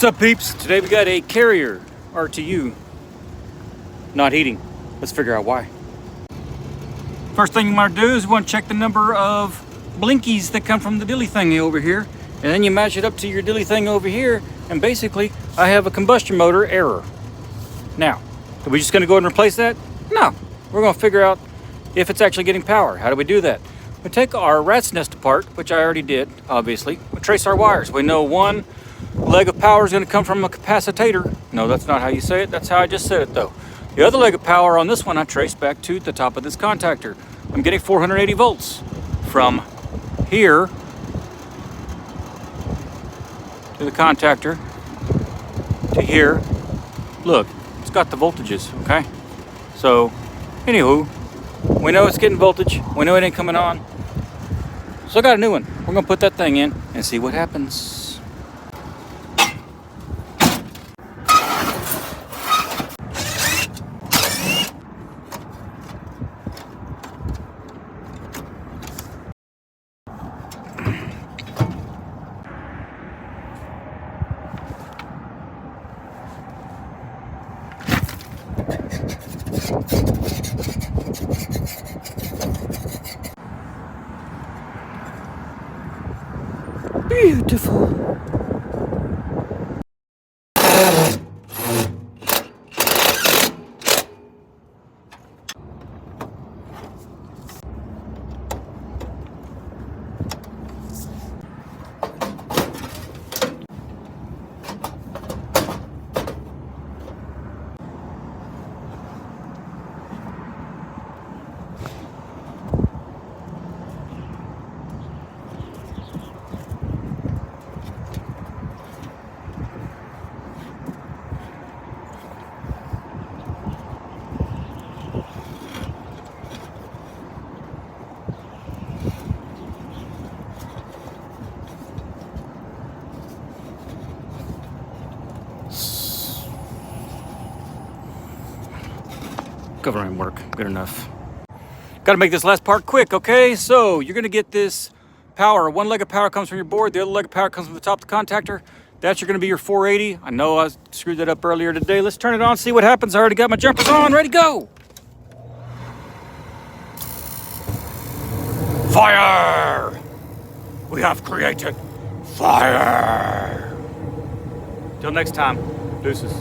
What's up, peeps? Today we got a Carrier RTU not heating. Let's figure out why. First thing you want to do is you want to check the number of blinkies that come from the dilly thingy over here, and then you match it up to your dilly thing over here, and basically I have a combustion motor error. Now, are we just going to go ahead and replace that? No, we're going to figure out if it's actually getting power. How do we do that? We take our rat's nest apart, which I already did, obviously. We trace our wires. We know one leg of power is going to come from a capacitor. No, that's not how you say it. That's how I just said it, though. The other leg of power on this one I trace back to the top of this contactor. I'm getting 480 volts from here to the contactor to here. Look, it's got the voltages, okay? So, anywho, we know it's getting voltage. We know it ain't coming on. So I got a new one. We're going to put that thing in and see what happens. Beautiful. Government work, good enough. Got to make this last part quick, okay? So you're gonna get this power. One leg of power comes from your board. The other leg of power comes from the top of the contactor. That's gonna be your 480. I know I screwed that up earlier today. Let's turn it on, see what happens. I already got my jumpers on, ready to go. Fire! We have created fire. Till next time, deuces.